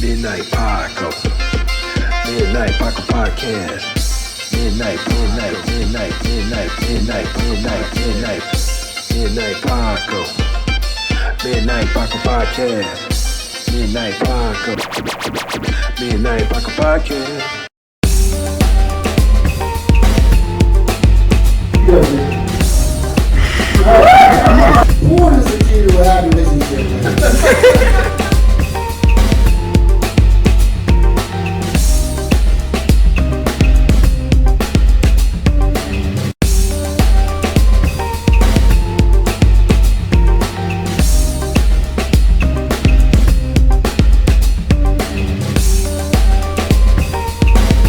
Midnight Paco. Midnight Paco Podcast. Midnight Paco. Midnight Paco Podcast. Midnight Paco. Midnight Paco Podcast. Porn is the key to a happy relationship.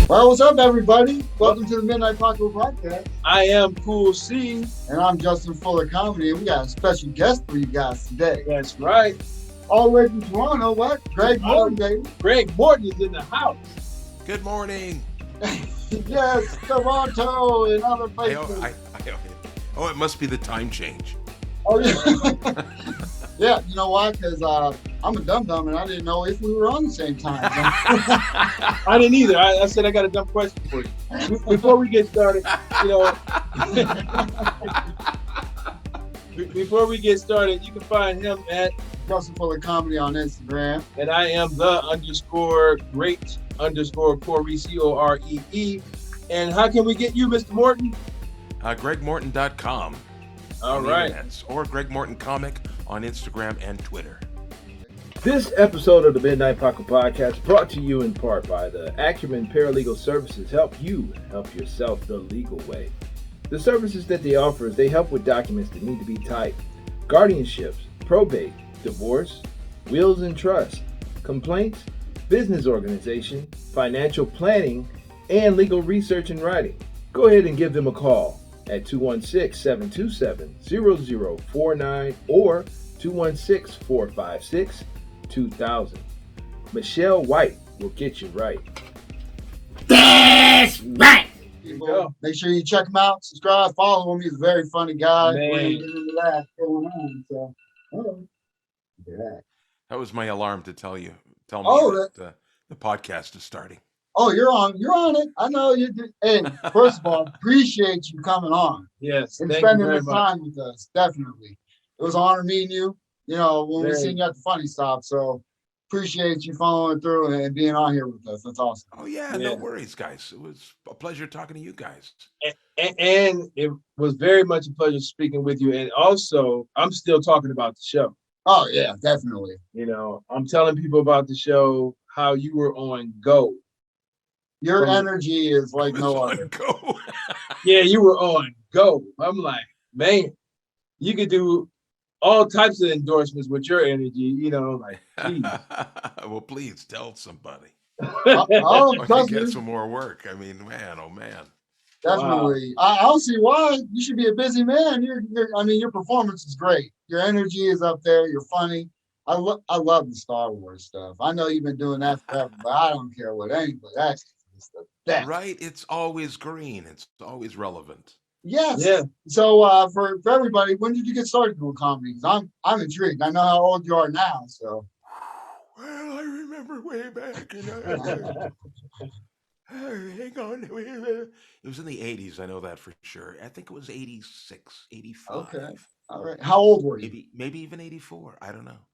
Well, what's up, everybody? Welcome to the Midnight Paco Podcast. I am Cool C. And I'm Justin Fuller Comedy, and we got a special guest for you guys today. That's right. All the way from Toronto, what? Greg Morton, baby. Greg Morton is in the house. Good morning. Yes, Toronto and other places. It must be the time change. Oh, yeah. Yeah, you know why? Because I'm a dum-dum, and I didn't know if we were on the same time. I didn't either. I said I got a dumb question for you. Before we get started, before we get started, you can find him at Justin Fuller Comedy on Instagram. And I am the _great Corey COREE. And how can we get you, Mr. Morton? GregMorton.com. All right. Or Greg Morton Comic on Instagram and Twitter. This episode of the Midnight Paco Podcast brought to you in part by the Acumen Paralegal Services. Help you help yourself the legal way. The services that they offer is they help with documents that need to be typed, guardianships, probate, divorce, wills and trust, complaints, business organization, financial planning, and legal research and writing. Go ahead and give them a call at 216-727-0049 or 216-456-2000. Michelle White will get you right. That's right. Go. Make sure you check him out, subscribe, follow him. He's a very funny guy. Man. We're into that going on. So, yeah. That was my alarm to tell me Oh, that the podcast is starting. Oh, you're on it. I know you did. Hey, first of all, appreciate you coming on Yes. and Thank spending you very this much. time with us. Definitely. It was an honor meeting you, when we seen you at the Funny Stop. So appreciate you following through and being on here with us. That's awesome. Oh, yeah, no worries, guys. It was a pleasure talking to you guys. And it was very much a pleasure speaking with you. And also, I'm still talking about the show. Oh, yeah, definitely. I'm telling people about the show, how you were on Go. Your energy is like It was no on other. Go. Yeah, you were on Go. I'm like, man, you could do all types of endorsements with your energy, like, geez. Well, please tell somebody. Oh, I can trust get me. some more work. I mean, man, oh man. Definitely. I don't see why. You should be a busy man. Your performance is great. Your energy is up there. You're funny. I love the Star Wars stuff. I know you've been doing that forever, but I don't care what anybody asks. It's the best. Right? It's always green. It's always relevant. Yes. Yeah. So for everybody, when did you get started doing comedy? 'Cause I'm intrigued. I know how old you are now. So. Well, I remember way back. Hang on. It was in the 80s. I know that for sure. I think it was 86, 85. Okay. All right. How old were you? Maybe even 84. I don't know.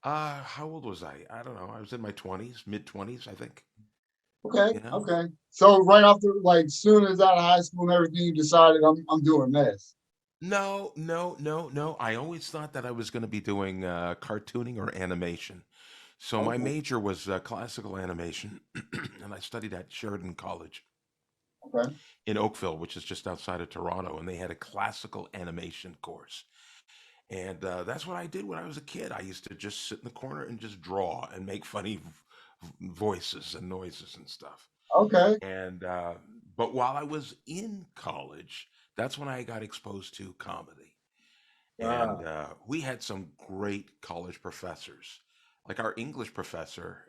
How old was I? I don't know. I was in my 20s, mid-20s, I think. Okay. You know? Okay. So right after, soon as out of high school and everything, you decided I'm doing this. No. I always thought that I was going to be doing cartooning or animation. So my major was classical animation, and I studied at Sheridan College Okay. in Oakville, which is just outside of Toronto, and they had a classical animation course. And that's what I did when I was a kid. I used to just sit in the corner and just draw and make funny voices and noises and stuff. Okay. And but while I was in college, that's when I got exposed to comedy. Wow. And we had some great college professors. Like our English professor,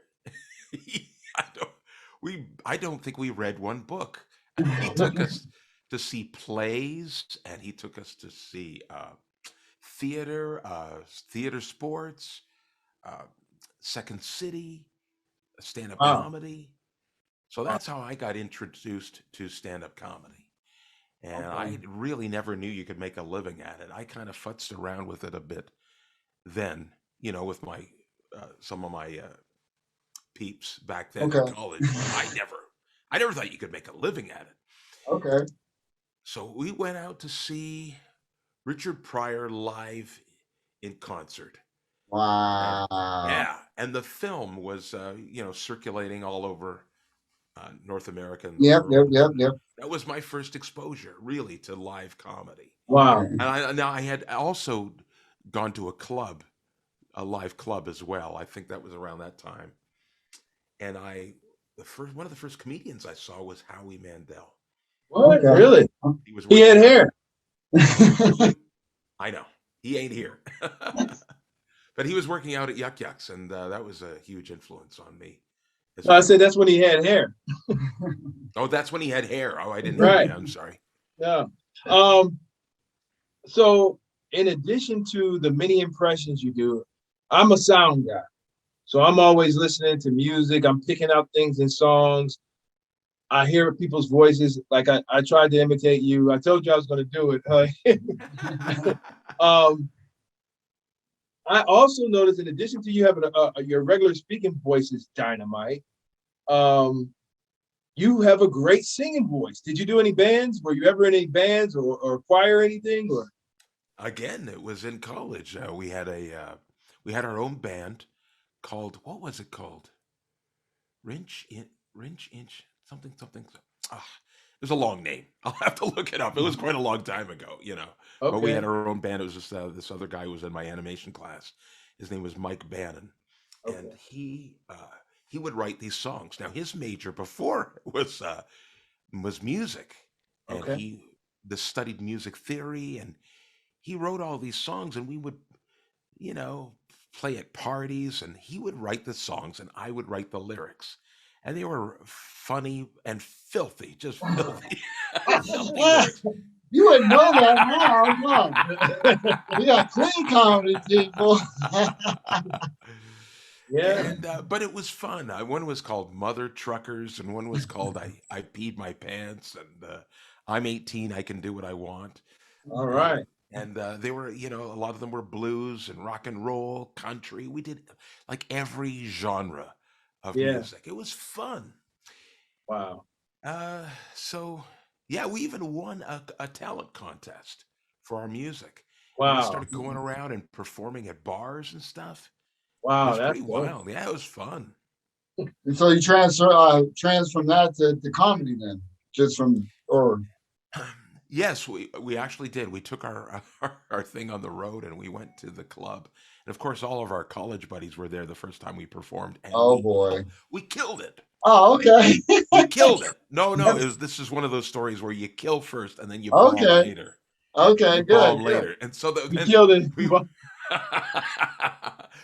I don't think we read one book. He took us to see plays, and he took us to see theater sports, Second City, stand-up Wow. comedy. So that's how I got introduced to stand-up comedy. And Okay. I really never knew you could make a living at it. I kind of futzed around with it a bit then, with my some of my peeps back then in Okay. college, but I never thought you could make a living at it. Okay. So we went out to see Richard Pryor live in concert. And Wow. yeah, and the film was circulating all over North America and the Yep. Yep. world. Yep. Yep. That was my first exposure, really, to live comedy. Wow. Okay. And I had also gone to a live club as well. I think that was around that time. And one of the first comedians I saw was Howie Mandel. What? Okay. Really? He was He had working out- hair. I know he ain't here, but he was working out at Yuck Yucks, and that was a huge influence on me. As No, I well. said that's when he had hair. Oh, that's when he had hair. Oh, I didn't Right. know. Yeah, I'm sorry. Yeah. So in addition to the many impressions you do, I'm a sound guy. So I'm always listening to music. I'm picking out things in songs. I hear people's voices. Like I tried to imitate you. I told you I was going to do it. I also noticed, in addition to you having your regular speaking voice is dynamite, you have a great singing voice. Did you do any bands? Were you ever in any bands or choir or anything? Or Again, it was in college. We had our own band called, what was it called? Wrench Inch, something. Ah, it was a long name. I'll have to look it up. It was quite a long time ago, But we okay, had our own band. It was just this other guy who was in my animation class. His name was Mike Bannon, and okay, he would write these songs. Now his major before was music, and okay. he studied music theory, and he wrote all these songs, and we would, play at parties, and he would write the songs, and I would write the lyrics, and they were funny and filthy, just filthy, filthy lyrics. You wouldn't know that now. No. We got clean comedy people. Yeah. And but it was fun. One was called Mother Truckers, and one was called I Peed My Pants, and I'm 18, I Can Do What I Want. All right. And they were, a lot of them were blues and rock and roll, country. We did like every genre of Yeah. music. It was fun. Wow. So yeah, we even won a talent contest for our music. Wow. We started going around and performing at bars and stuff. It Wow. was That's pretty cool. wild. Yeah, it was fun. And so you transfer from that to comedy then, just from or Yes, we actually did. We took our thing on the road and we went to the club. And of course, all of our college buddies were there the first time we performed, and oh boy. we killed it. Oh, okay. We killed it. No, this is one of those stories where you kill first and then you bomb Okay. later. Okay, You good. bomb good. later. And so You killed it.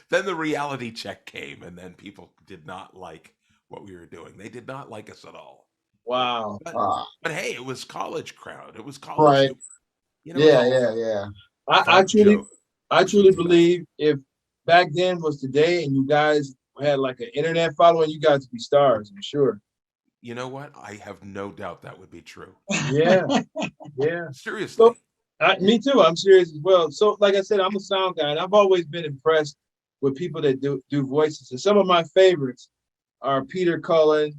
then the reality check came, and then people did not like what we were doing. They did not like us at all. Wow. But hey, it was college crowd. It was college. Right. You know, it was all Yeah. I fun truly joke. I truly believe if back then was today and you guys had like an internet following, you guys would be stars, I'm sure. You know what? I have no doubt that would be true. Yeah. Yeah. Seriously. Me too. I'm serious as well. So, like I said, I'm a sound guy, and I've always been impressed with people that do voices. And some of my favorites are Peter Cullen.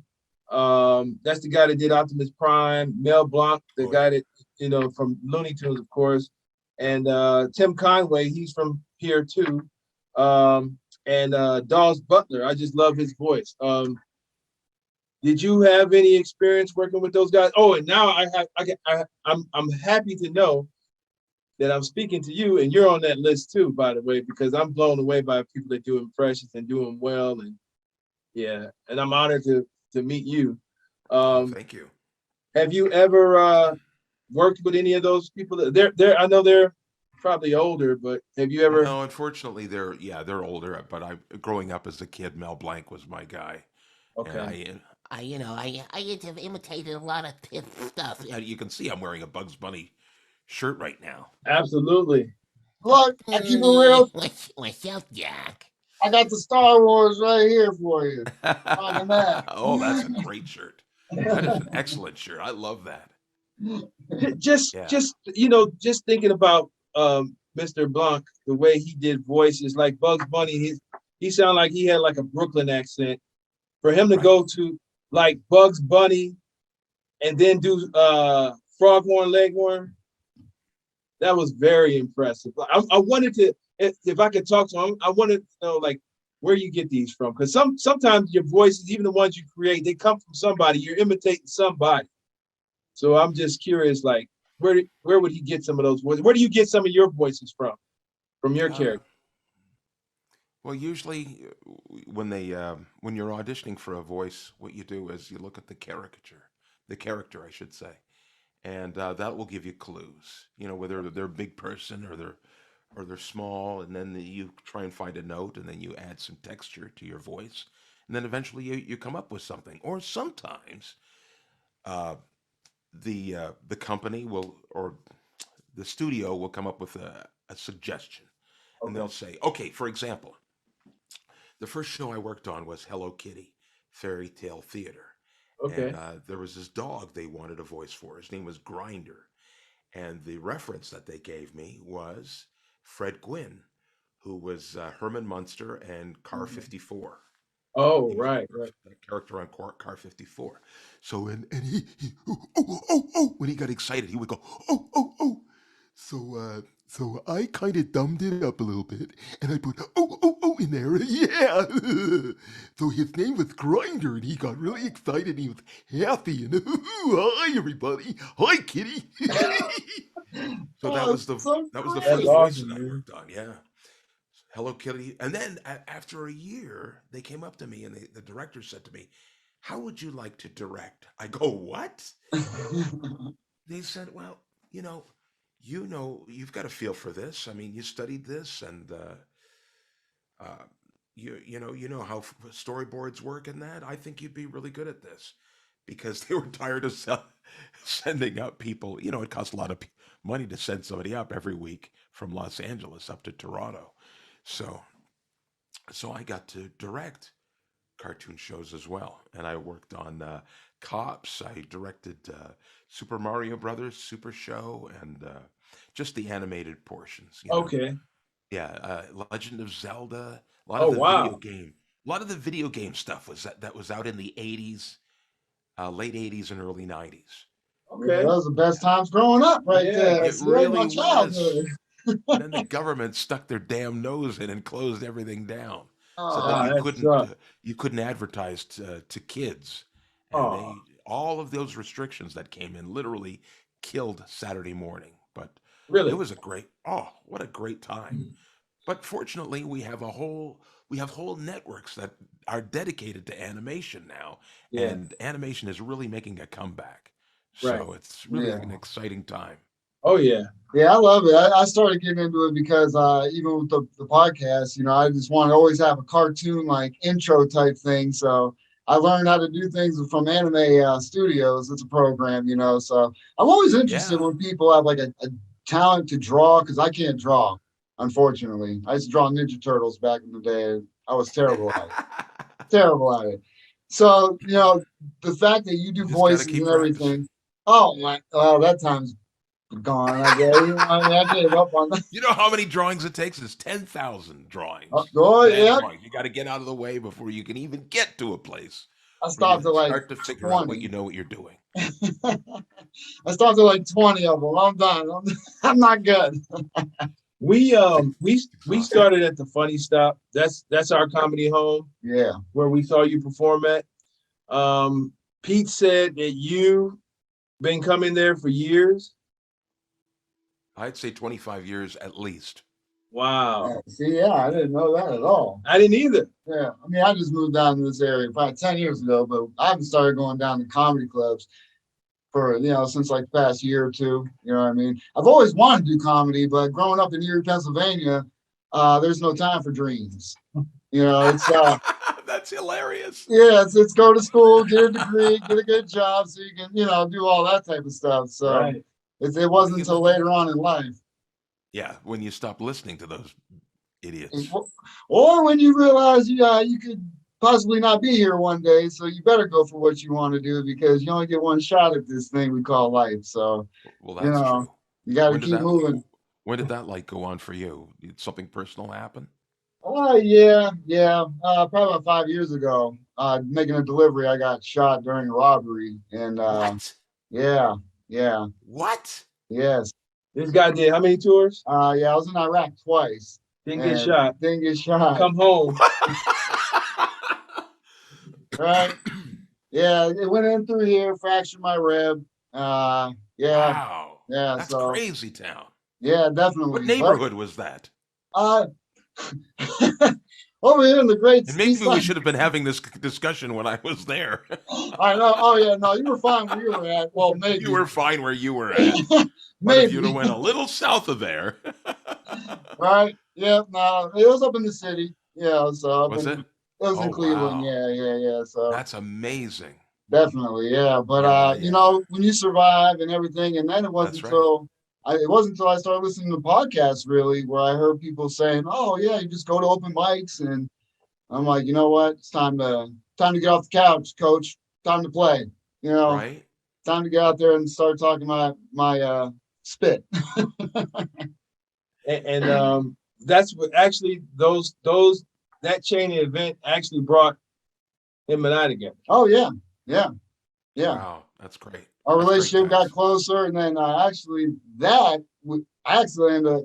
That's the guy that did Optimus Prime. Mel Blanc, the guy that from Looney Tunes, of course, and Tim Conway. He's from here too. And Dawes Butler. I just love his voice. Did you have any experience working with those guys? Oh, and now I'm happy to know that I'm speaking to you, and you're on that list too, by the way, because I'm blown away by people that do impressions and do them well, and yeah, and I'm honored to meet you. Thank you. Have you ever worked with any of those people? They're I know they're probably older, but have you ever? No, unfortunately, they're older. But growing up as a kid, Mel Blanc was my guy. Okay. And I imitated a lot of stuff. you can see I'm wearing a Bugs Bunny shirt right now. Absolutely. Look, I keep it real. Myself, Jack. I got the Star Wars right here for you. On the Mac. Oh, that's a great shirt. That is an excellent shirt. I love that. Yeah. Just thinking about Mr. Blanc, the way he did voices like Bugs Bunny, he sounded like he had like a Brooklyn accent. For him to Right. go to like Bugs Bunny and then do Froghorn Leghorn, that was very impressive. I wanted to, if I could talk to him, I wanted to know like where you get these from, because sometimes your voices, even the ones you create, they come from somebody. You're imitating somebody. So I'm just curious, like where would he get some of those voices? Where do you get some of your voices from your Uh, character? well, usually when you're auditioning for a voice, what you do is you look at the character, I should say, and that will give you clues. You know, whether they're a big person or they're small, and then you try and find a note, and then you add some texture to your voice, and then eventually you come up with something. Or sometimes uh, the company will or the studio will come up with a suggestion, and Okay. they'll say, okay, for example, the first show I worked on was Hello Kitty Fairy Tale Theater, and Okay. there was this dog they wanted a voice for. His name was Grinder, and the reference that they gave me was Fred Gwynn, who was Herman Munster and Car Mhm. 54. Oh, He was right, right. the character on Car 54. So, and he when he got excited, he would go, oh, oh, oh. So I kind of dumbed it up a little bit, and I put in there. Yeah. So his name was Grinder, and he got really excited. And he was happy, and hi everybody, hi Kitty. So Oh, it's so that was the That's first great. voice awesome, that I man. worked on. Yeah. Hello Kitty. And then after a year, they came up to me and the director said to me, how would you like to direct? I go, what? They said, well, you know, you've got a feel for this. I mean, you studied this, and uh, you know how storyboards work and that. I think you'd be really good at this, because they were tired of sending up people. You know, it costs a lot of money to send somebody up every week from Los Angeles up to Toronto. So I got to direct cartoon shows as well, and I worked on Cops. I directed Super Mario Brothers Super Show, and just the animated portions. You know, Okay. yeah, Legend of Zelda. Oh, wow. A lot of the video game stuff that was out in the '80s, late '80s and early '90s. Yeah, Okay. those are the best times growing up right Yeah. there. It See, that's my really was. childhood. And then the government stuck their damn nose in and closed everything down. So then Oh, Ah, that sucks. you couldn't advertise to kids, and Oh, they all of those restrictions that came in literally killed Saturday morning. But it really? was a great what a great time. But fortunately, we have whole networks that are dedicated to animation now, Yeah. and animation is really making a comeback. Right. So it's really yeah. an exciting time. Oh, yeah. Yeah, I love it. I started getting into it because even with the podcast, I just want to always have a cartoon like intro type thing. So I learned how to do things from Anime Studios. It's a program, So I'm always interested Yeah. when people have like a talent to draw because I can't draw, unfortunately. I used to draw Ninja Turtles back in the day. I was terrible at it. Terrible at it. So, the fact that you You do just got to voices keep and practicing. everything. Oh my, that time's gone. I guess. I gave up on that. You know how many drawings it takes? It's 10,000 Oh, drawings. oh, Bad yeah. drawings. You got to get out of the way before you can even get to a place I where stopped you at like start to figure out what 20. you know what you're doing. I stopped at like 20 of them. I'm done. I'm not good. We um we It's we exhausting. started at the Funny Stop. That's our comedy home Yeah. where we saw you perform at. Pete said that you been coming there for years. I'd say 25 years at least. Wow. See, yeah, I didn't know that at all. I didn't either. Yeah. I mean, I just moved down to this area probably 10 years ago, but I haven't started going down to comedy clubs for, since like the past year or two. You know what I mean? I've always wanted to do comedy, but growing up in Erie, Pennsylvania, there's no time for dreams. It's That's hilarious. yeah, it's go to school, get a degree, get a good job, so you can do all that type of stuff. So Right. it What do wasn't you until think? later on in life. Yeah, when you stop listening to those Idiots. Or when you realize you could possibly not be here one day, so you better go for what you want to do because you only get one shot at this thing we call life. So, Well, you that's know, true. you got to When did keep that moving. when did that light go on for you? Did something personal happen? Yeah. Probably about 5 years ago, making a delivery, I got shot during a robbery, and What? yeah, What? yes, This guy did how many tours? yeah. I was in Iraq twice, Didn't get and shot. didn't get shot. Come home. Right? Yeah, it went in through here, fractured my rib. Yeah, Wow. yeah. That's So crazy town. yeah, What definitely. But neighborhood was that? uh, over here in the great And maybe east we side. should have been having this discussion when I was there. I know. Oh yeah, no, you were fine where you were at. Well, You maybe, were fine where you were at. But if you'd have maybe. went a little south of there, Right? Yeah. No, it was up in the city. Yeah. So up was in it? it was Oh in Cleveland. wow. Yeah. So That's amazing. definitely, yeah. But Yeah. when you survive and everything, and then That's right. it wasn't until I started listening to podcasts really where I heard people saying, "Oh yeah, you just go to open mics," and I'm like, you know what? It's time to get off the couch, coach. Time to play. You know, Right? time to get out there and start talking my spit. And that's what actually that chain event actually brought him and I together. Oh yeah. Wow. That's great. Our That's great, relationship got guys. closer, and then actually that we actually ended up.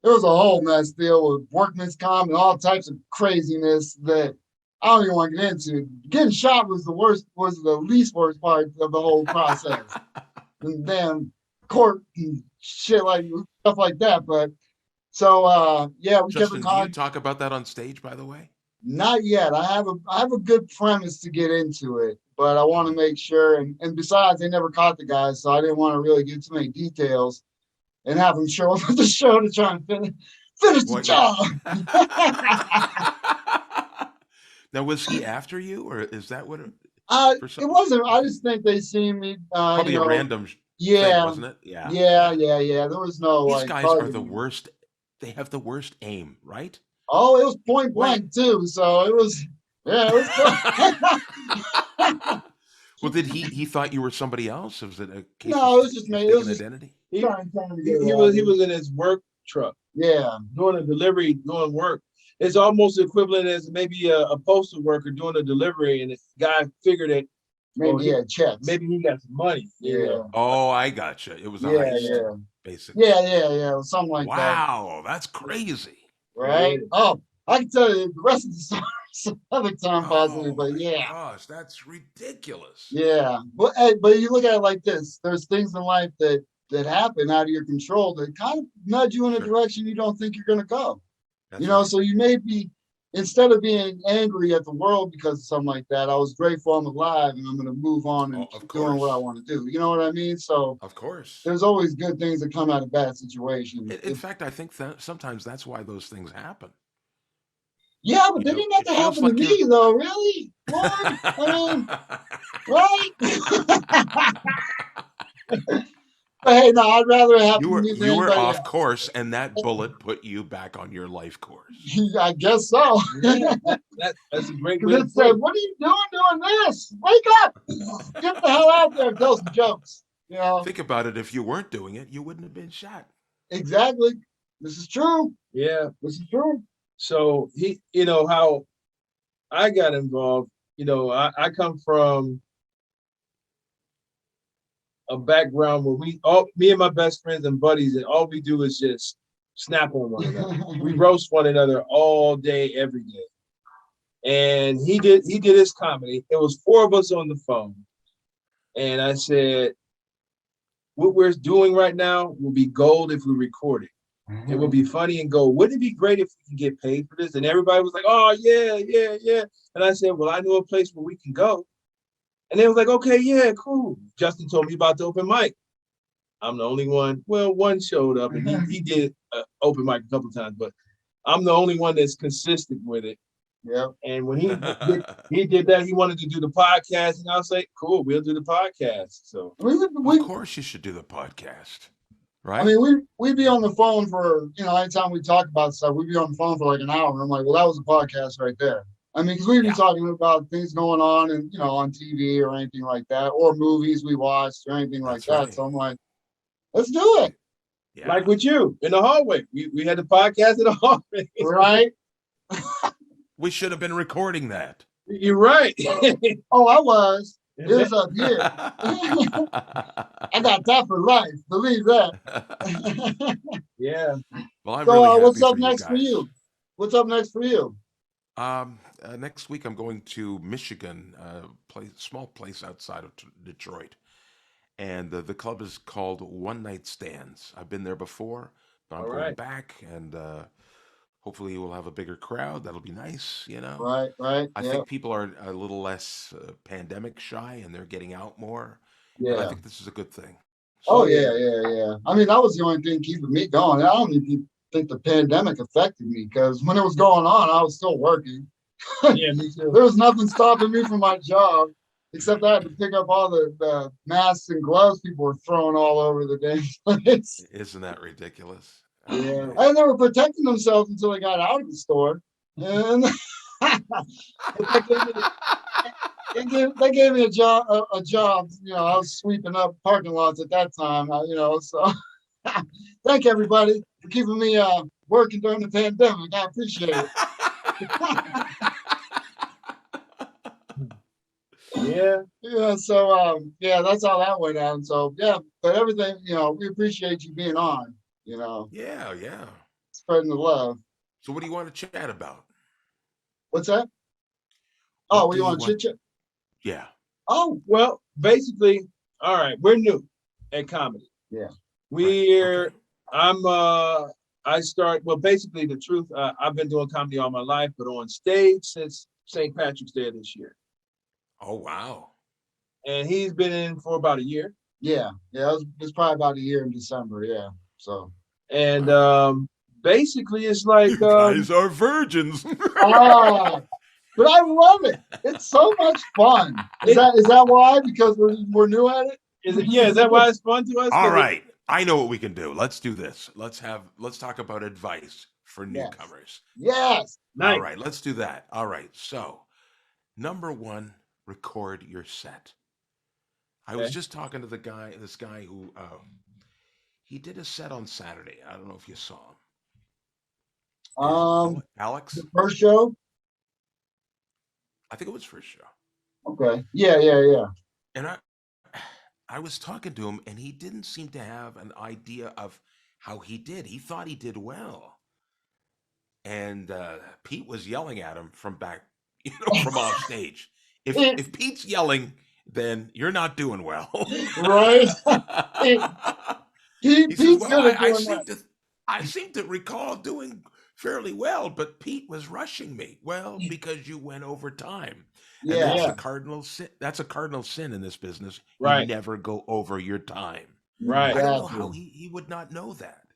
It was a whole mess deal with workman's comp and all types of craziness that I don't even want to get into. Getting shot was the least worst part of the whole process. And then court and shit like stuff like that. But so yeah, we kept in Justin, do you contact. talk about that on stage, by the way? Not yet. I have a good premise to get into it, but I want to make sure. And besides, they never caught the guy, so I didn't want to really give too many details and have him show up at the show to try and finish the What? job. Now, was he after you, or is that what? For It some, wasn't. I just think they seen me. probably a random thing, Yeah, wasn't it? Yeah. yeah. There was no These like guys are the targeting. worst. They have the worst aim, right? Oh, it was point Wait. blank too. So it was. Yeah, it was. Well, did he thought you were somebody else? Was it a case No, it of was just me. It mistaken was just identity? trying to He, get he around was he it. was in his work truck Yeah. doing a delivery, doing work. It's almost equivalent as maybe a postal worker doing a delivery, and the guy figured that Maybe yeah, checks. maybe he got some money. Yeah. Oh, I gotcha. It was a Yeah, heist, yeah. basically. Yeah. Something like that. Wow, that's crazy. Right? Oh, I can tell you the rest of the story some other time possibly, Oh but my yeah. gosh, that's ridiculous. Yeah. But hey, but you look at it like this. There's things in life that happen out of your control that kind of nudge you in a Sure. direction you don't think you're gonna go. That's Right. right. So you may be instead of being angry at the world because of something like that, I was grateful I'm alive and I'm gonna move on and Oh, of keep doing what I course. want to do. You know what I mean? So Of course. there's always good things that come out of bad situations. In fact, I think that sometimes that's why those things happen. Yeah, but You they know, didn't have it to feels happen to like you're. me though, really. Lord, I mean, right? But hey, no, I'd rather it happen You to were me than you were anybody off else. course, and that bullet put you back on your life course. I guess so. Yeah, that's a great way Because to it put said, it. "What are you doing this? Wake up! Get the hell out there and tell some jokes." You know Think about it. If you weren't doing it, you wouldn't have been shot. exactly. This is true. Yeah. This is true. So how I got involved. I come from a background where me and my best friends and buddies, and all we do is just snap on one another. We roast one another all day, every day. And he did his comedy. It was four of us on the phone. And I said, what we're doing right now will be gold if we record it. It will be funny and gold. Wouldn't it be great if we can get paid for this? And everybody was like, oh, yeah. And I said, well, I know a place where we can go. And they was like, okay, yeah, cool. Justin told me about the open mic. I'm the only one. Well, one showed up and he did open mic a couple of times, but I'm the only one that's consistent with it. Yep. And when he did that, he wanted to do the podcast, and I was like, cool, we'll do the podcast. So Of course, you should do the podcast. right? I mean, we'd be on the phone for, anytime we talk about stuff, we'd be on the phone for like an hour. And I'm like, well, that was a podcast right there. I mean, because we'd be Yeah. talking about things going on and, on TV or anything like that, or movies we watched or anything like That's that. right. So I'm like, let's do it. Yeah. Like with you in the hallway. We had the podcast in the hallway. Right? We should have been recording that. You're right. Oh, I was. It was up here. I got that for life. Believe that. Yeah. Well, I'm So really happy what's up for you next for guys. you? What's up next for you? Next week I'm going to Michigan, small place outside of Detroit, and the club is called One Night Stands. I've been there before, but I'm All going right. back, and hopefully we'll have a bigger crowd. That'll be nice, Right. I Yeah. think people are a little less pandemic shy, and they're getting out more, and I Yeah. think this is a good thing. Oh, yeah. I mean, that was the only thing keeping me going. I don't even think the pandemic affected me because when it was going on, I was still working. Yeah, me too. There was nothing stopping me from my job, except I had to pick up all the masks and gloves people were throwing all over the damn place. Isn't that ridiculous? Oh, Yeah. man. And they were protecting themselves until they got out of the store. And they gave me a job. A job. I was sweeping up parking lots at that time. So thank everybody for keeping me working during the pandemic. I appreciate it. Yeah. Yeah. So that's how that went down. So yeah, but everything, we appreciate you being on. Yeah. Spreading the love. So what do you want to chat about? What's that? What Oh, do you want to chit chat? Yeah. Oh, Well, basically, all right, we're new at comedy. yeah. We're Okay. basically the truth, I've been doing comedy all my life, but on stage since St. Patrick's Day this year. Oh, wow. And he's been in for about a year. Yeah. It's probably about a year in December. Yeah. So. And Wow. basically it's like You guys are virgins. Ah, but I love it. It's so much fun. Is that why? Because we're new at it? is that why it's fun to us? All right. I know what we can do. Let's do this. Let's talk about advice for Yes. newcomers. Yes. Nice. All right, let's do that. All right. So, number 1, record your set. I was Okay. just talking to this guy who he did a set on Saturday. I don't know if you saw him. And Alex? The first show? I think it was first show. Okay. Yeah. And I was talking to him, and he didn't seem to have an idea of how he did. He thought he did well. And Pete was yelling at him from back, from off stage. If Pete's yelling, then you're not doing well. Right. He Pete's says, good well, at doing that. I seem to recall doing fairly well, but Pete was rushing me. Well, because you went over time. And that's Yeah. the cardinal sin. That's a cardinal sin in this business. Right. You never go over your time. Right. I don't know how Exactly. he would not know that.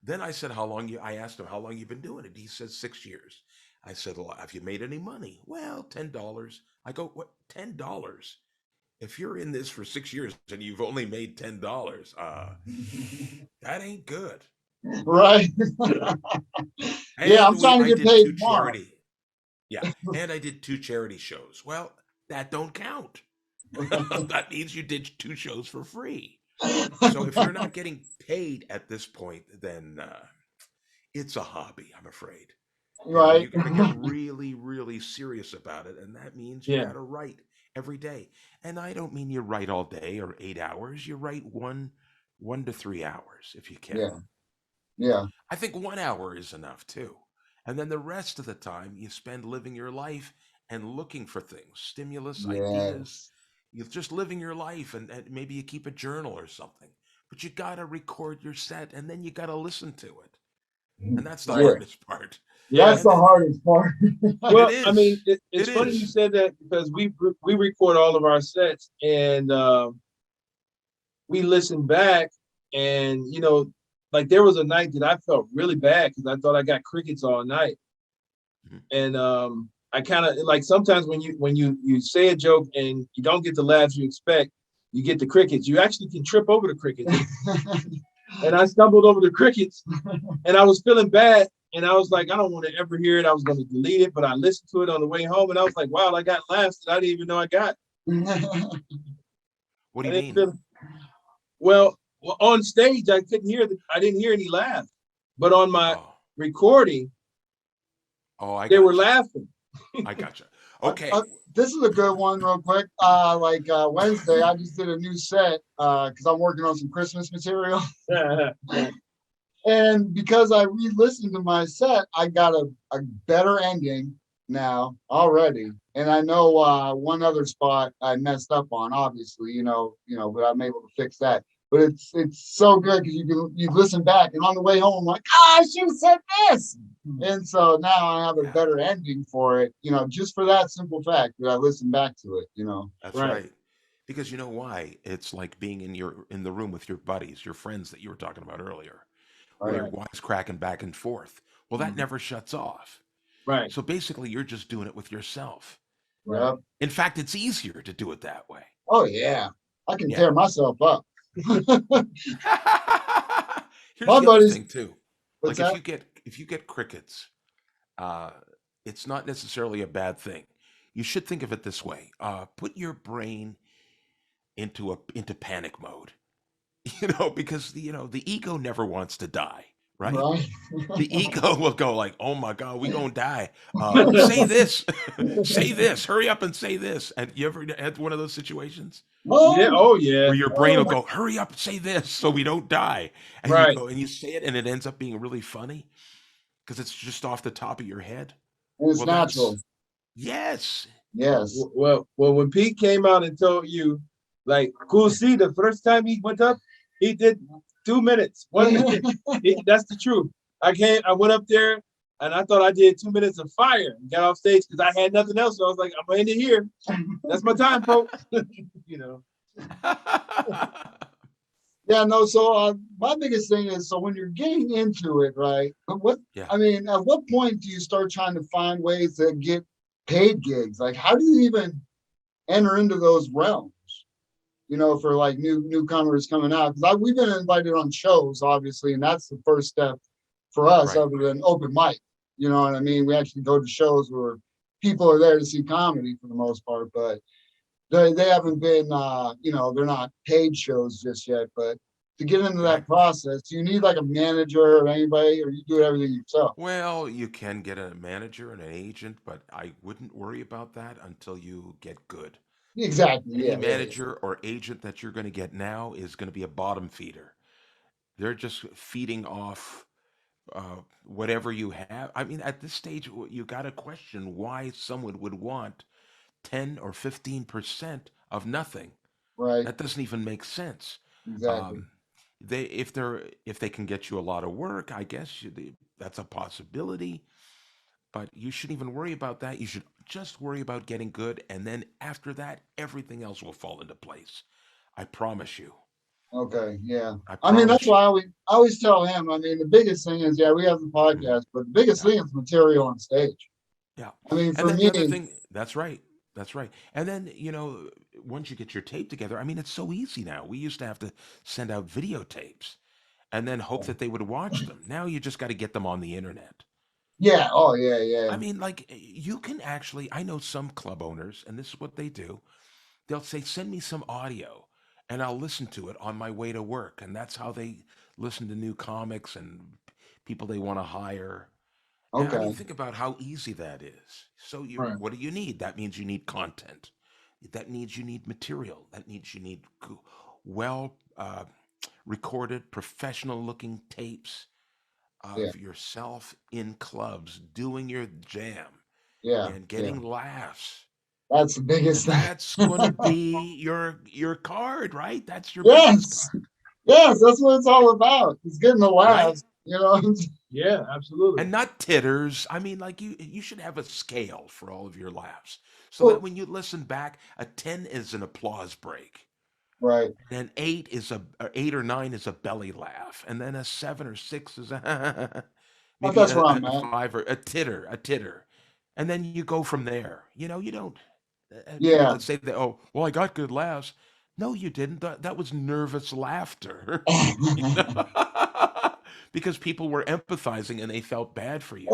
Then I said, I asked him how long you've been doing it. He said 6 years. I said, well, have you made any money? Well, $10. I go, what, $10? If you're in this for 6 years and you've only made $10, that ain't good. Right. Yeah, I'm trying to get paid tomorrow. Yeah, and I did 2 charity shows. Well, that don't count. That means you did 2 shows for free. So if you're not getting paid at this point, then it's a hobby, I'm afraid. Right. You got to get really, really serious about it, and that means you Yeah. got to write every day. And I don't mean you write all day or 8 hours. You write 1 to 3 hours if you can. Yeah. I think 1 hour is enough too. And then the rest of the time you spend living your life and looking for things, stimulus, ideas. Yes. You're just living your life, and maybe you keep a journal or something. But you got to record your set, and then you got to listen to it. And that's the Yeah. hardest part. Yeah. That's the hardest part. Well, It I is. mean, it's It funny is. you said that because we record all of our sets and we listen back and like there was a night that I felt really bad because I thought I got crickets all night. Mhm. And I kind of like sometimes when you say a joke and you don't get the laughs you expect, you get the crickets. You actually can trip over the crickets. and I stumbled over the crickets, and I was feeling bad, and I was like, I don't want to ever hear it. I was going to delete it, but I listened to it on the way home, and I was like, wow, I got laughs that I didn't even know I got. What do I you didn't mean? feel well, on stage I couldn't hear I didn't hear any laughs, but on my Oh, recording oh, I they were gotcha. laughing. I gotcha. Uh, Okay. uh, this is a good one, real quick. Wednesday, I just did a new set because I'm working on some Christmas material. And because I re-listened to my set, I got a better ending now already. And I know one other spot I messed up on, obviously, but I'm able to fix that. But it's so good because you listen back and on the way home, I'm like, I should have said this. And so now I have a Yeah, better ending for it, just for that simple fact that I listened back to it. that's Right. right. Because you know why? It's like being in the room with your buddies, your friends that you were talking about earlier, where Right. you're wisecracking back and forth. Well, that Mhm. never shuts off. Right. So basically, you're just doing it with yourself. Right. Yep. In fact, it's easier to do it that way. Oh yeah. I can Yeah. tear myself up. Here's My the other buddies, thing too. what's Like that? if you get crickets, uh, it's not necessarily a bad thing. You should think of it this way: put your brain into panic mode. Because the ego never wants to die, right? Right. The ego will go like, "Oh my God, we gonna die." Say this, say this, hurry up and say this. And you ever had one of those situations Yeah. Oh, Oh yeah. where your brain will oh, go, "Hurry up, say this, so we don't die," and you Right. go and you say it, and it ends up being really funny because it's just off the top of your head. and it's Well, natural. that's yes, Yes. Well, when Pete came out and told you, like, cool, see, the first time he went up, he did 2 minutes, 1 minute. That's the truth. I went up there and I thought I did 2 minutes of fire and got off stage because I had nothing else. So I was like, I'm gonna end it here. That's my time, folks. you know. Yeah, no, so my biggest thing is so when you're getting into it, right? yeah. At what point do you start trying to find ways to get paid gigs? Like, how do you even enter into those realms? For like newcomers coming out. Because we've been invited on shows, obviously, and that's the first step for us, Right. other than open mic. You know what I mean? We actually go to shows where people are there to see comedy for the most part, but they haven't been they're not paid shows just yet. But to get into Right. that process, do you need like a manager or anybody, or you do everything yourself? Well, you can get a manager and an agent, but I wouldn't worry about that until you get good. Exactly. Any Yeah, yeah, yeah. manager or agent that you're going to get now is going to be a bottom feeder. They're just feeding off whatever you have. I mean, at this stage, you got to question why someone would want 10 or 15% of nothing. Right. That doesn't even make sense. Exactly. Um, if they can get you a lot of work, I guess that's a possibility. But you shouldn't even worry about that. You should just worry about getting good, and then after that, everything else will fall into place. I promise you. Okay. Yeah. I I mean, that's promise you. why I always tell him. I mean, the biggest thing is, yeah, we have the Mhm. podcast, but the biggest Yeah, thing is material on stage. yeah. I mean, And for then the me, other thing, that's right. That's right. And then, once you get your tape together, I mean, it's so easy now. We used to have to send out videotapes and then hope that they would watch them. Now you just got to get them on the internet. yeah. Oh, yeah, yeah. I mean, like, you can actually, I know some club owners, and this is what they do. They'll say, send me some audio, and I'll listen to it on my way to work. And that's how they listen to new comics and people they want to hire. And I mean, Okay. think about how easy that is. So Right. what do you need? That means you need content. That means you need material. That means you need well recorded, professional looking tapes Yeah. of yourself in clubs doing your jam Yeah. and Yeah. getting laughs. That's the biggest And thing. that's going to be your card, right? That's your business Yes. card, Yes. That's what it's all about. It's getting the right? laughs. Yeah, absolutely. And not titters. I mean, like you should have a scale for all of your laughs, so that Well, when you listen back, a 10 is an applause break, right. and an 8 is a 8 or 9 is a belly laugh, and then a 7 or 6 is a maybe That's where I'm a at. 5 or a titter, and then you go from there. You don't people Yeah. that say that, oh well, I got good laughs. No, you didn't. That was nervous laughter. You know? Because people were empathizing and they felt bad for you.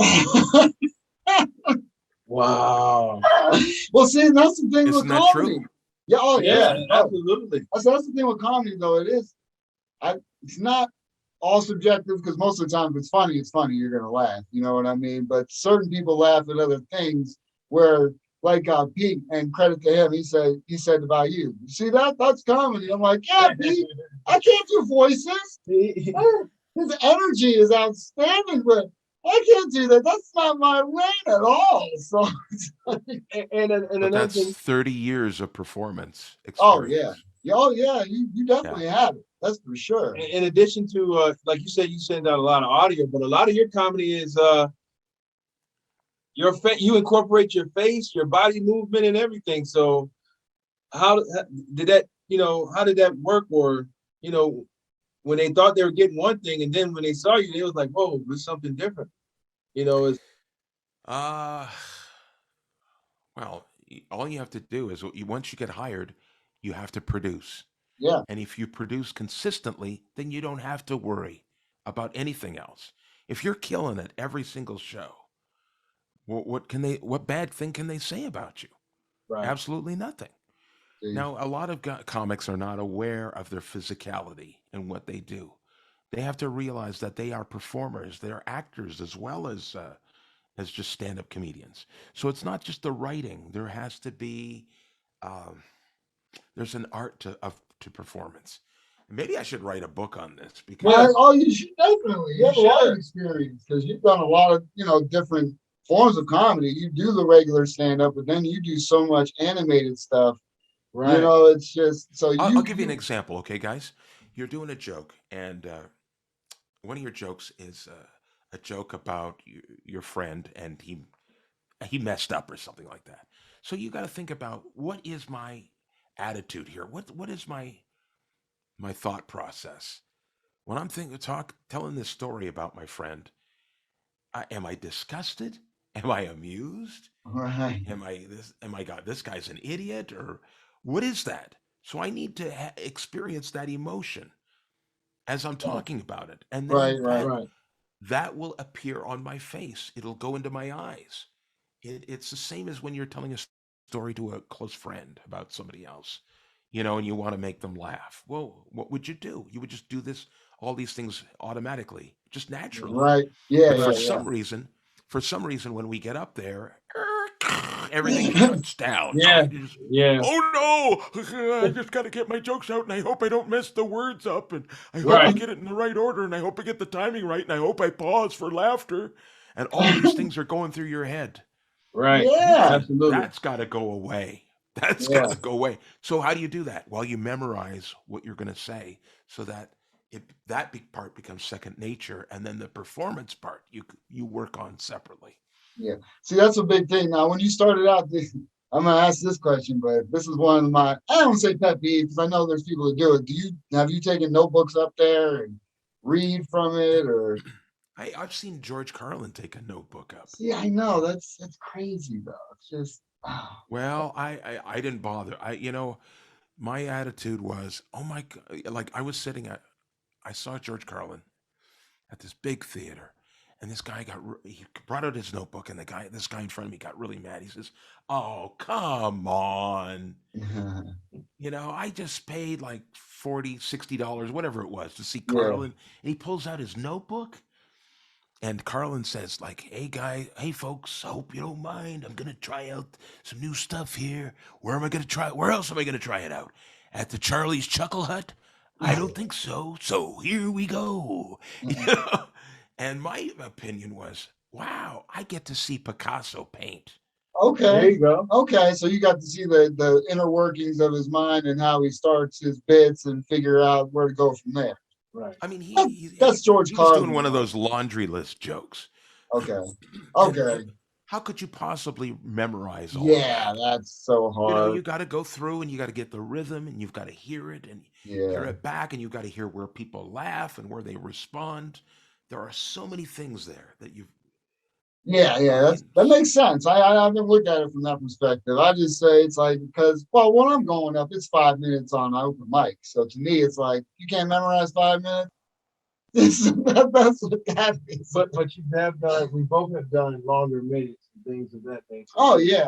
Wow. Well, see, that's the thing with Isn't that comedy. true? Yeah, oh Yeah, yeah. Oh, absolutely. that's the thing with comedy, though. It's not all subjective because most of the time, if it's funny, it's funny. You're gonna laugh. You know what I mean? But certain people laugh at other things where, like Pete, and credit to him, he said about you. You see that? That's comedy. I'm like, yeah, Pete. I can't do voices. His energy is outstanding, but I can't do that. That's not my lane at all. So, And But another that's thing, 30 years of performance oh yeah, experience. oh yeah, you Yeah. definitely have it. That's for sure. in addition to like you said, you send out a lot of audio, but a lot of your comedy is you incorporate your face, your body movement, and everything. So how did that, how did that work? Or, you know, when they thought they were getting one thing, and then when they saw you, they was like, whoa, there's something different. It's Uh, well, all you have to do is once you get hired, you have to produce. Yeah, And if you produce consistently, then you don't have to worry about anything else. If you're killing it every single show, what bad thing can they say about you? right. Absolutely nothing. see, Now, a lot of comics are not aware of their physicality and what they do. They have to realize that they are performers, they're actors as just stand-up comedians. So it's not just the writing. There has to be um, there's an art to performance. Maybe I should write a book on this well, because oh, you should definitely. You You have a lot of should. experience because you've done a lot of different forms of comedy. You do the regular stand up, but then you do so much animated stuff. Right. It's just so I'll you give you an you example, okay, guys? You're doing a joke, and one of your jokes is a joke about your friend, and he messed up or something like that. So you got to think about what is my attitude here? What is my thought process when I'm telling this story about my friend? Am I disgusted? Am I amused? right, Am I God? This guy's an idiot, or what is that? So I need to experience that emotion as I'm talking about it, and then right. Right. that will appear on my face. It'll go into my eyes. It's the same as when you're telling a story to a close friend about somebody else, and you want to make them laugh. Well, what would you do? You would just do all these things automatically, just naturally. Right. Yeah, But yeah, for some reason, when we get up there, everything shuts down. Yeah. You just, Yeah. oh no, I just got to get my jokes out, and I hope I don't mess the words up, and I hope I Right. get it in the right order, and I hope I get the timing right, and I hope I pause for laughter, and all these things are going through your head. Right. yeah, Absolutely. That's got to go away. That's got yeah. to go away. So how do you do that? Well, you memorize what you're going to say so that that big part becomes second nature, and then the performance part you work on separately. Yeah. See, that's a big thing. Now, when you started out, I'm gonna ask this question, but this is one of my I don't say pet peeves because I know there's people that do it. Have you taken notebooks up there and read from it or I've seen George Carlin take a notebook up. see, I know that's crazy though. It's just Well, I didn't bother. My attitude was, oh my God, like I saw George Carlin at this big theater, and this guy he brought out his notebook, and this guy in front of me got really mad. He says, "Oh, come on." I just paid like $40, $60, whatever it was, to see yeah. Carlin. And he pulls out his notebook, and Carlin says, like, hey folks, I hope you don't mind. I'm gonna try out some new stuff here. Where else am I gonna try it out? At the Charlie's Chuckle Hut? I don't think so. So here we go. And my opinion was, wow, I get to see Picasso paint. There Okay. you go. Okay. So you got to see the inner workings of his mind and how he starts his bits and figure out where to go from there. Right. I mean, That's George he was doing Carlin. one of those laundry list jokes. Okay. And Okay. how could you possibly memorize all of Yeah, that? that's so You hard. got to go through, and you got to get the rhythm, and you've got to hear it and hear Yeah. it back, and you've got to hear where people laugh and where they respond. There are so many things there that Yeah, that makes sense. I haven't looked at it from that perspective. I just say it's like because well, when I'm going up, it's 5 minutes on open mic. So to me, it's like you can't memorize 5 minutes. That's what that is. But you have done. We both have done longer minutes and things of that nature. Oh yeah.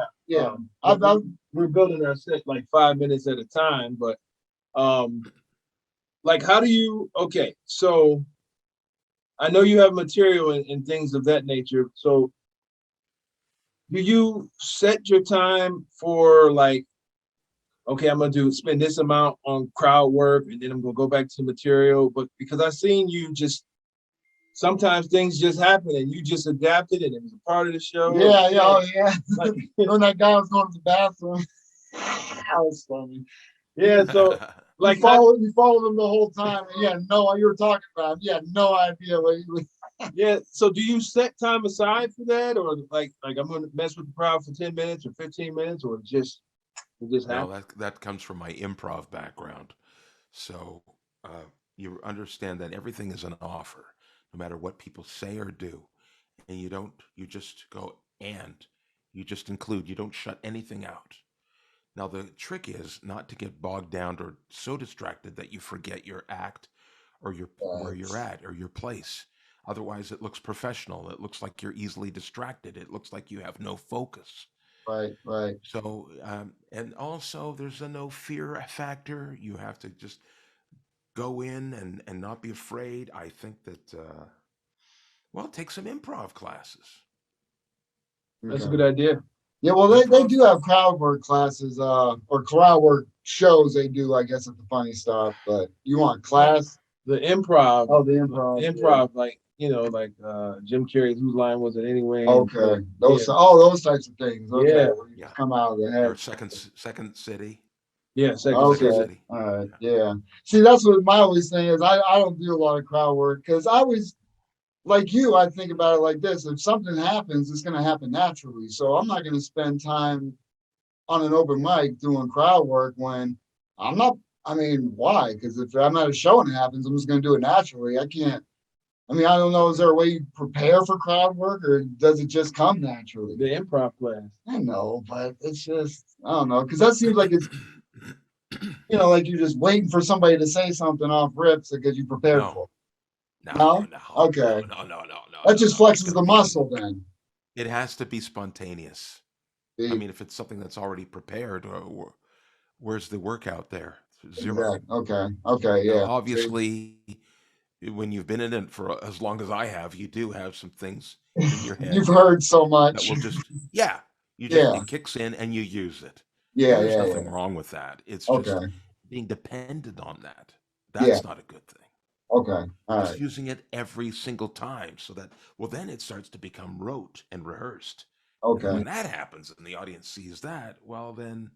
We're building our set like 5 minutes at a time. But like how do you? Okay, so I know you have material and things of that nature. So do you set your time for like, okay, I'm gonna spend this amount on crowd work and then I'm gonna go back to material? But because I've seen you just sometimes things just happen and you just adapted and it was a part of the show. Yeah. Like, When that guy was going to the bathroom, that was funny. yeah, so like you followed him the whole time, and you were talking about him. You had no idea what he was. yeah. So do you set time aside for that, or like I'm gonna mess with the crowd for 10 minutes or 15 minutes, or it just No, happens? that comes from my improv background. So you understand that everything is an offer, no matter what people say or do. And you just go and you just include, you don't shut anything out. Now, the trick is not to get bogged down or so distracted that you forget your act or where you're at or your place. Otherwise, it looks professional. It looks like you're easily distracted. It looks like you have no focus. Right. So, and also there's a no fear factor. You have to just go in and not be afraid. I think that, well, take some improv classes. That's a good idea. Yeah, well, they do have crowd work classes, or crowd work shows they do, I guess, at the funny stuff. But you want class? The improv. Oh, the improv. Improv, like like Jim Carrey's Whose Line Was It Anyway? Okay, those types of things. Okay, Yeah. where you just come out of the head. Or second city. Yeah, second Okay, city. all right, yeah. See, that's what my always thing is. I don't do a lot of crowd work because I always like you. I think about it like this: if something happens, it's going to happen naturally. So I'm not going to spend time on an open mic doing crowd work when I'm not. I mean, why? Because if I'm at a show and it happens, I'm just going to do it naturally. I can't. I mean, I don't know. Is there a way you prepare for crowd work, or does it just come naturally? The improv class. I know, but it's just I don't know because that seems like it's like you're just waiting for somebody to say something off rips because you prepared for it. No? Okay. No. That just flexes the muscle then. It has to be spontaneous. I mean, if it's something that's already prepared, where's the workout there? Zero. Exactly. Okay, yeah. Obviously, when you've been in it for as long as I have, you do have some things in your head. You've heard so much. That will just, it kicks in and you use it. Yeah, There's nothing wrong with that. It's just being dependent on that. That's not a good thing. Okay, all right. Just using it every single time so that, then it starts to become rote and rehearsed. Okay. And when that happens and the audience sees that, well, then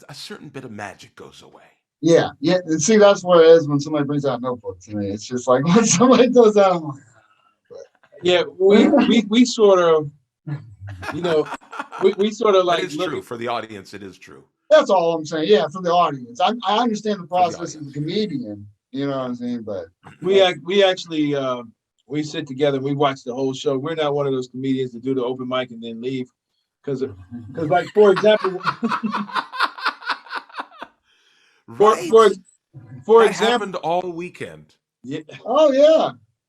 a certain bit of magic goes away. Yeah. And see, that's what it is when somebody brings out a notebook to me. It's just like when somebody does that, I'm like, yeah, we sort of, we sort of like. It is true for the audience. It is true. That's all I'm saying. Yeah, for the audience. I understand the process as a comedian. You know what I'm saying? But we actually we sit together and we watch the whole show. We're not one of those comedians that do the open mic and then leave. Because like, for example, right. for that example, happened all weekend. Yeah. Oh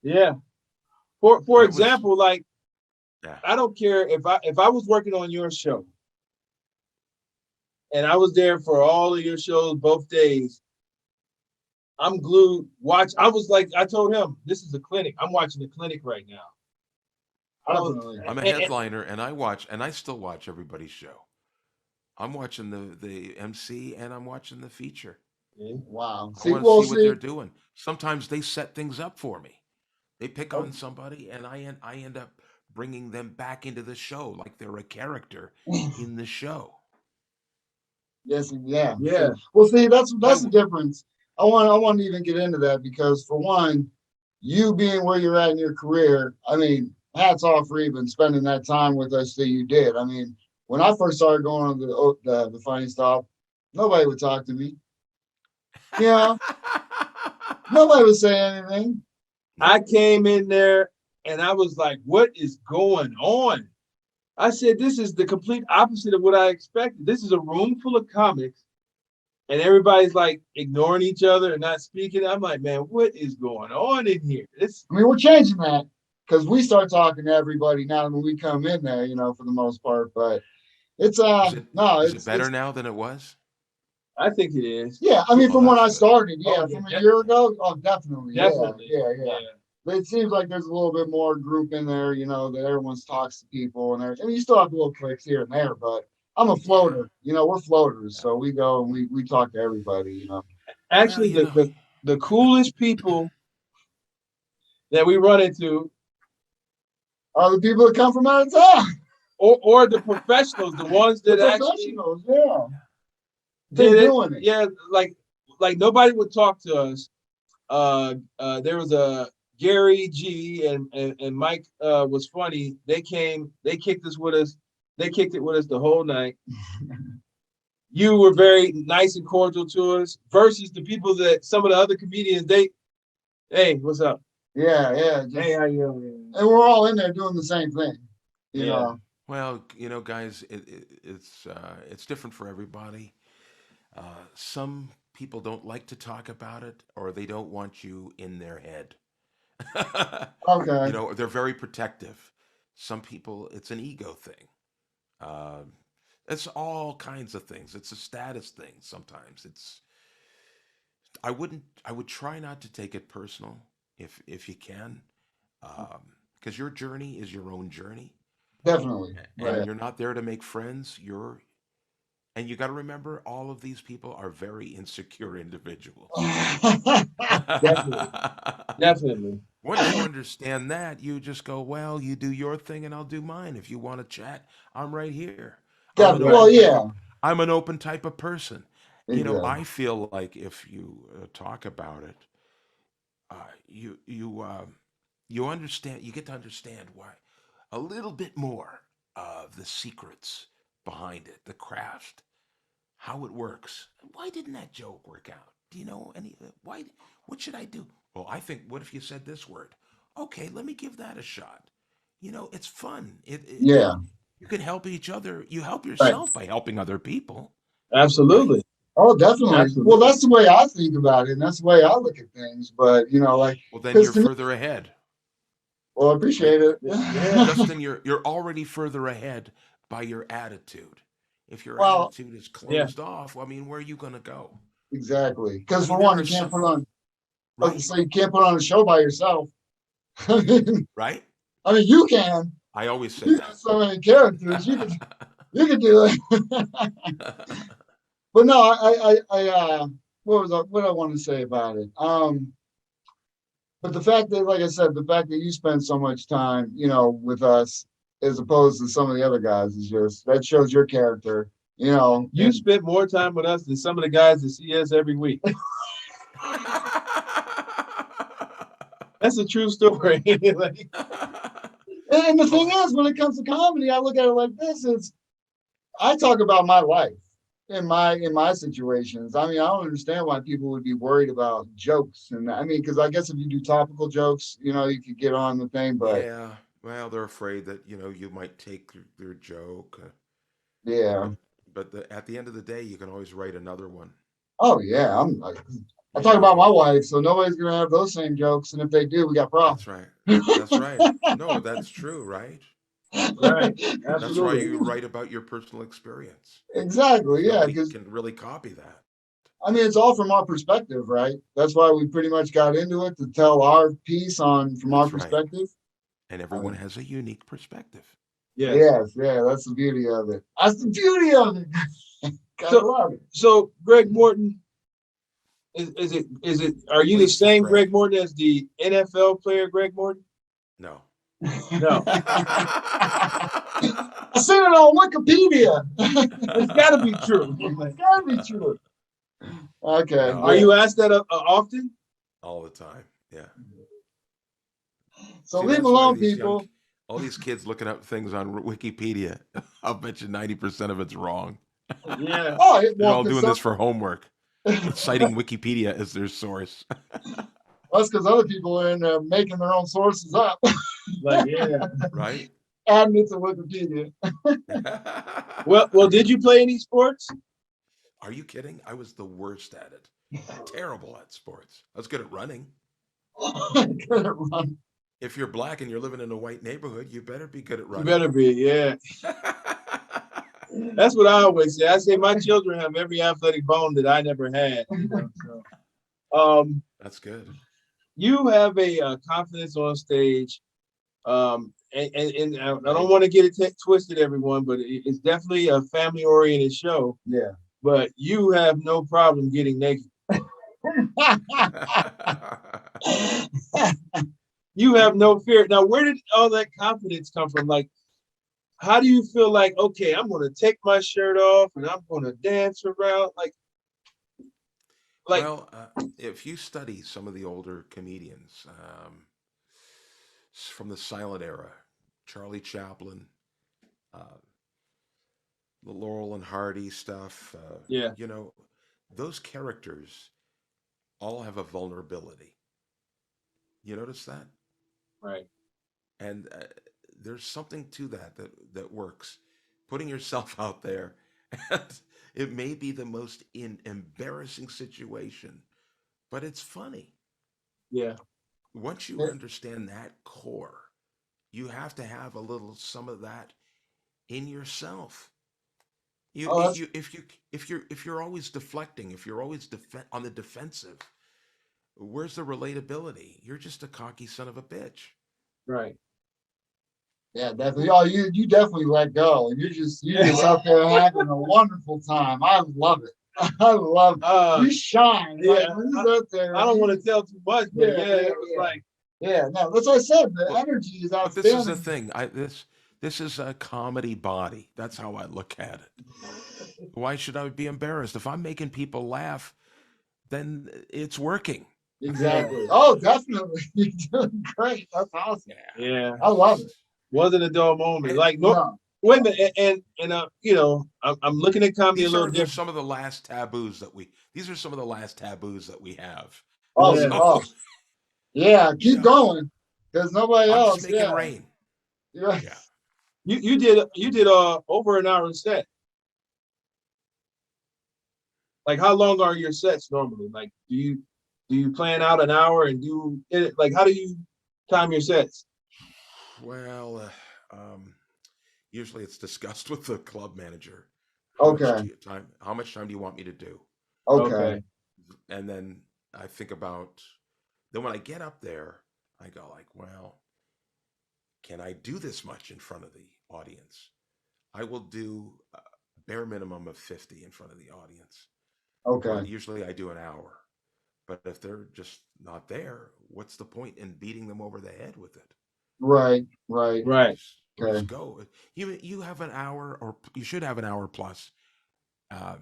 yeah. For example, like, I don't care if I was working on your show and I was there for all of your shows both days. I'm glued. I was like, I told him, this is a clinic. I'm watching the clinic right now. I'm a headliner, and I still watch everybody's show. I'm watching the MC, and I'm watching the feature. Wow. I want to see what they're doing. Sometimes they set things up for me. They pick on somebody, and I end up bringing them back into the show like they're a character in the show. Yes, yeah. Well, see, that's the difference. I want to even get into that because, for one, you being where you're at in your career, I mean, hats off for even spending that time with us that you did. I mean, when I first started going on the funny stuff, nobody would talk to me. Yeah, nobody would say anything. I came in there and I was like, what is going on? I said, this is the complete opposite of what I expected. This is a room full of comics, and everybody's like ignoring each other and not speaking. I'm like, man, what is going on in here? I mean, we're changing that because we start talking to everybody now when we come in there, for the most part. But it's no, Is it better it's now than it was? I think it is. yeah. I mean, Oh, from when I that's good. started, Oh, from a yeah, year ago, oh, definitely, definitely. yeah. But it seems like there's a little bit more group in there, that everyone talks to people and everything. I mean, you still have little cliques here and there, but I'm a floater. We're floaters, so we go and we talk to everybody. Actually, Well, the coolest people that we run into Are the people that come from out of town? or the professionals, the ones The that actually professionals, did been it. doing it. Yeah, like nobody would talk to us. There was a Gary G and Mike was funny. They came, they kicked it with us the whole night. You were very nice and cordial to us versus the people that some of the other comedians, hey, what's up? Yeah. Hey, how you doing? And we're all in there doing the same thing. You Yeah. know. well, guys, it's different for everybody. Some people don't like to talk about it, or they don't want you in their head. Okay. They're very protective. Some people, it's an ego thing. Um, it's all kinds of things. It's a status thing. Sometimes I would try not to take it personal if you can, because your journey is your own journey, Definitely. and Right. you're not there to make friends. And you got to remember, all of these people are very insecure individuals. Definitely. Definitely. Once you understand that, you just go, well, you do your thing and I'll do mine. If you want to chat, I'm right here. I'm an Definitely. Well, open type yeah. of I'm an open type of person. Exactly. I feel like if you talk about it, you understand. You get to understand why a little bit more of the secrets behind it, the craft, how it works. Why didn't that joke work out? Do you know any? Why? What should I do? Well, I think. What if you said this word? Okay, let me give that a shot. It's fun. Yeah. You can help each other. You help Right. yourself by helping other people, right? Absolutely. Oh, definitely. Well, Absolutely. that's the way I think about it, and that's the way I look at things. But like, Well, then because you're to me, further ahead, well, I right? appreciate it. Yeah. Justin, you're already further ahead by your attitude. If your Well, attitude is Yeah. closed off, I mean, where are you going to go? exactly. I Because mean, for there one, are you can't some, put on. right, So you can't put on a show by yourself. I mean, right. you can. I always say You got that. so many characters. You can do it. But no, what I want to say about it. But the fact that, like I said, the fact that you spend so much time, with us as opposed to some of the other guys is just that shows your character, You spent more time with us than some of the guys that see us every week. That's a true story. Like, and the thing is, when it comes to comedy, I look at it like this: I talk about my life in my situations. I mean, I don't understand why people would be worried about jokes, and I mean, because I guess if you do topical jokes, you could get on the thing, but Yeah, well, they're afraid that you might take their joke, yeah. but at the end of the day, you can always write another one. Oh yeah, I'm like, I You talk about my know, wife, so nobody's gonna have those same jokes, and if they do, we got that's problems. right. That's right. No, that's true, right? right. That's why Absolutely. you write about your personal experience, Exactly, because yeah, nobody because can really copy that. I mean, it's all from our perspective, right? That's why we pretty much got into it to tell our piece on from our That's right. perspective. And I everyone mean, has a unique perspective. Yes. yes, yeah, that's the beauty of it. That's the beauty of it. Gotta So, love it. so Greg Morton, is it? Are you the Please same describe. Greg Morton as the NFL player Greg Morton? No. No. I seen it on Wikipedia. It's got to be true. It's gotta be true. Okay, No, Are good. you asked that often? all the time. Yeah. So See, leave that's why alone, people. all these kids looking up things on Wikipedia, I'll bet you 90% of it's wrong. Yeah. Oh, They're well, all because doing this for homework, citing Wikipedia as their source. That's because other people are in there making their own sources up, Like, yeah. Right? adding it to Wikipedia. Well, did you play any sports? Are you kidding? I was the worst at it. Terrible at sports. I was good at running. Couldn't run. If you're black and you're living in a white neighborhood, you better be good at You running. better be, yeah. That's what I always say. I say my children have every athletic bone that I never had. So. That's good. You have a confidence on stage, and I don't want to get it twisted, everyone, but it's definitely a family-oriented show. Yeah. But you have no problem getting naked. You have no fear. Now, where did all that confidence come from? Like, how do you feel like, okay, I'm going to take my shirt off and I'm going to dance around? Like, Well, if you study some of the older comedians from the silent era, Charlie Chaplin, the Laurel and Hardy stuff, yeah, you know, those characters all have a vulnerability. You notice that? right. And there's something to that works. Putting yourself out there, and it may be the most embarrassing situation, but it's funny. Yeah, Once you understand that core, you have to have a little some of that in yourself. You, Oh, you if you're always deflecting, if you're always on the defensive, where's the relatability? You're just a cocky son of a bitch. right. yeah, definitely. Oh, you definitely let go. You're just out there having a wonderful time. I love it. I love it. You shine. Yeah, Like, when you're out there, I don't want to tell too much, but Yeah, it was like, yeah, no, that's what I said. The Well, energy is but this is the outstanding. thing. This is a comedy body. That's how I look at it. Why should I be embarrassed? If I'm making people laugh, then it's working. Exactly. Oh, definitely. You're doing great. That's awesome. yeah, I love it. wasn't a dull moment. Like, no, No. wait a minute, and you know, I'm looking at comedy a These little are different. some of the last taboos that we. These are some of the last taboos that we have. Oh, Yeah. oh, yeah. You Keep know, going. There's nobody I'm just else. making Yeah. rain. Yeah. Yeah. You did over an hour set. Like, how long are your sets normally? Like, do you plan out an hour and do it? Like, how do you time your sets? Well, usually it's discussed with the club manager. Okay. How much time do you want me to do? Okay. And then I think about. Then when I get up there, I go like, well, can I do this much in front of the audience? I will do a bare minimum of 50 in front of the audience. Okay. Usually I do an hour. But if they're just not there, what's the point in beating them over the head with it? Right. Right. Right. Just go. You have an hour, or you should have an hour plus uh,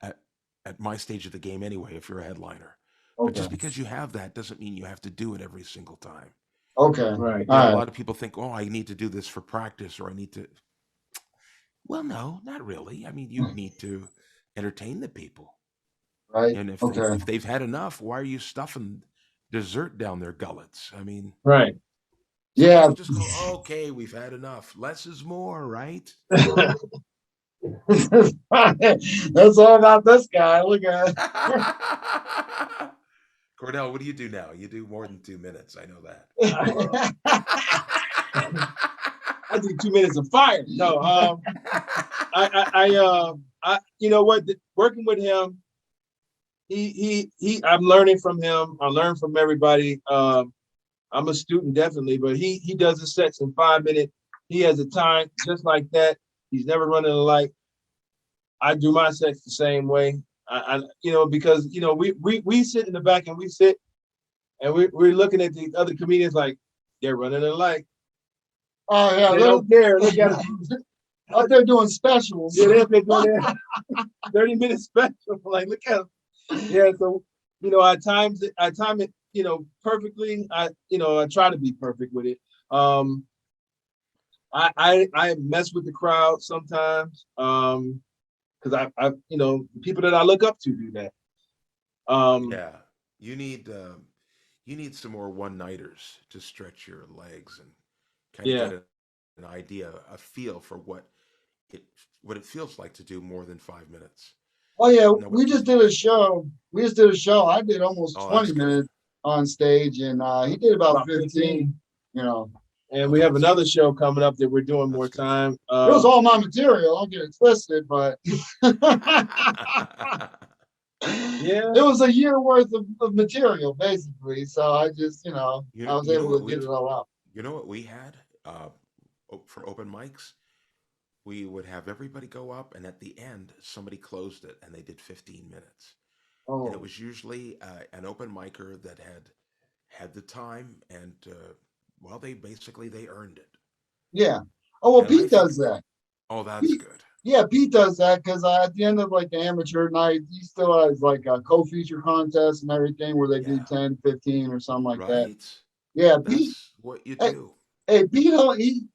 at my stage of the game anyway, if you're a headliner. But Okay. just because you have that doesn't mean you have to do it every single time. Okay. Right. All A right. lot of people think, oh, I need to do this for practice, or I need to. Well, no, not really. I mean, you need to entertain the people. Right. And Okay. if they've had enough, why are you stuffing dessert down their gullets? I mean, Right. some Yeah. people just go, okay, we've had enough. Less is more, right? That's all about this guy. Look at it. Cordell, what do you do now? You do more than 2 minutes. I know that. I do 2 minutes of fire. No, I you know what? Working with him, he. I'm learning from him. I learn from everybody. I'm a student definitely, but he does his sets in 5 minutes. He has a time just like that. He's never running a light. I do my sets the same way. I because we sit in the back and we sit and we're looking at the other comedians like they're running a light. Oh yeah. They don't care. Look at them. Out there doing specials. Yeah, they're doing 30-minute special. Like, look at them. Yeah, so I time it, perfectly. I try to be perfect with it. I mess with the crowd sometimes. Because I the people that I look up to do that. Yeah, you need you need some more one-nighters to stretch your legs and kind of Yeah. get an idea, a feel for it what it feels like to do more than 5 minutes. Oh yeah, No, we just did a show. I did almost oh, 20 that's good. minutes on stage, and he did about 15. You know, And Oh, we have that's another good. show coming up that we're doing more That's good. time. it was all my material. Don't get it twisted, but Yeah. it was a year worth of material basically. So I just, I was You know able what to get it all out. you know what we had for open mics? We would have everybody go up, and at the end, somebody closed it, and they did 15 minutes. And it Oh was usually an open micer that had the time, and well, they earned it. yeah. Oh well, And I Pete think, does that. oh, that's Pete, good, yeah, Pete does that because at the end of like the amateur night, he still has like a co-feature contest and everything where they do yeah, 10, 15 or something like that. right. Yeah, Pete. That's what you Hey, do. hey, Pete, he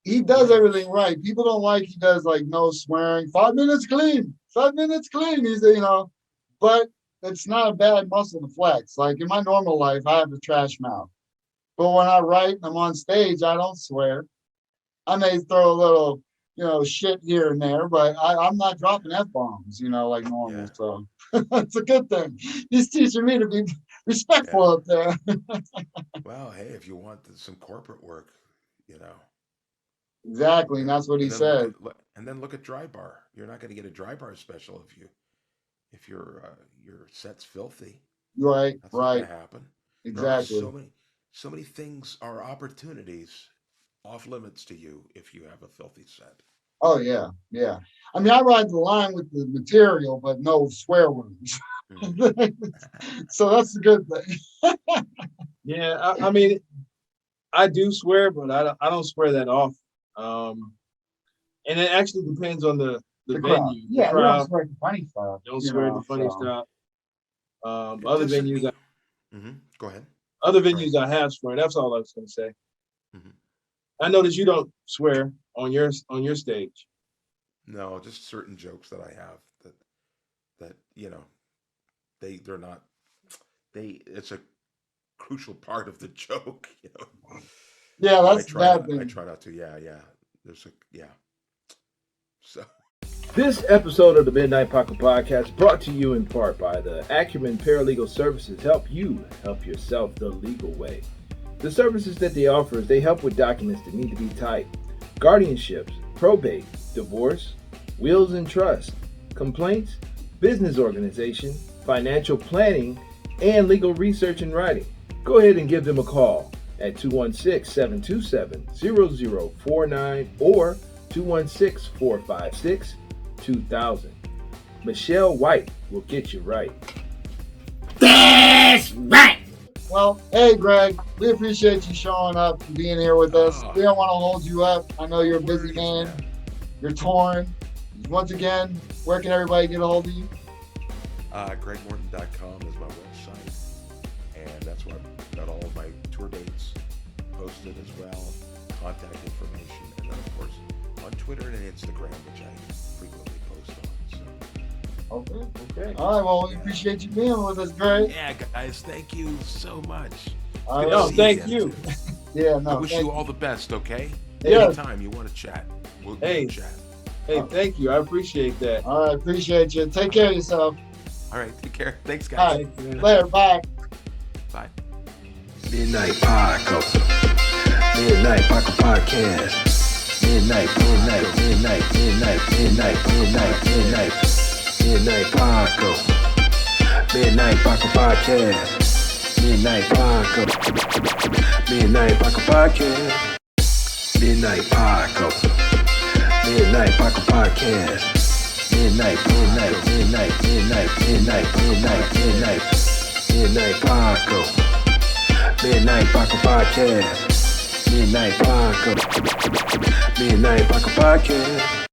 He does knows. everything right. People don't like he does like no swearing. 5 minutes clean. 5 minutes clean. But it's not a bad muscle to flex. Like in my normal life, I have a trash mouth. But when I write and I'm on stage, I don't swear. I may throw a little, shit here and there, but I'm not dropping F-bombs, like normal. Yeah, So it's a good thing. He's teaching me to be respectful yeah. up there. Well, hey, if you want some corporate work, you know, Exactly. And and that's what he and then said. look at Dry Bar. You're not going to get a Dry Bar special if your set's filthy. Right, That's not going right. to happen. There are Exactly. so many things are opportunities off limits to you if you have a filthy set. Oh yeah, yeah. I mean, I ride the line with the material, but no swear words. Mhm. So that's a good thing. Yeah. I mean, I do swear, but I don't swear that often. And it actually depends on the The crowd. venue. The Yeah, you don't crowd swear the funny stuff. don't swear at the funny So stuff. It Other doesn't venues, mean. Go ahead. other Sorry. venues I have sworn. That's all I was going to say. hmm I noticed you don't swear on your stage. No, just certain jokes that I have that they're not they it's a crucial part of the joke, yeah, But that's the bad I thing. try not to. Yeah, yeah. There's a yeah. So This episode of the Midnight Paco Podcast brought to you in part by the Acumen Paralegal Services help you help yourself the legal way. The services that they offer is they help with documents that need to be typed, guardianships, probate, divorce, wills and trust, complaints, business organization, financial planning, and legal research and writing. Go ahead and give them a call at 216-727-0049 or 216-456-2000. Michelle White will get you right. That's right. Well, hey, Greg, we appreciate you showing up and being here with us. Oh. We don't want to hold you up. I know you're a no busy worries, man. You're torn. Once again, where can everybody get a hold of you? GregMorton.com is my website, and that's where I've got all of my tour dates posted as well, contact information, and then of course on Twitter and Instagram, which I frequently post on. Okay. Okay. All right. Well, we appreciate you being with us, Greg. Yeah, guys, thank you so much. All Good right. to No, see thank again, you. too. Yeah. I No. wish Thank you all the best. Okay. Yeah. Anytime you want to chat, we'll Hey. chat. Hey, thank you. I appreciate that. All right. Appreciate you. Take care of yourself. All right, take care. Thanks, guys. All right. Thanks, man. Later. Bye. Bye. Midnight Paco. Midnight Paco Podcast. Midnight Paco. Midnight Paco Podcast. Midnight Paco. Midnight Paco Podcast. Midnight Paco. Midnight Paco Podcast. Midnight Paco. Midnight Paco Podcast. Midnight Paco. Midnight Paco Podcast.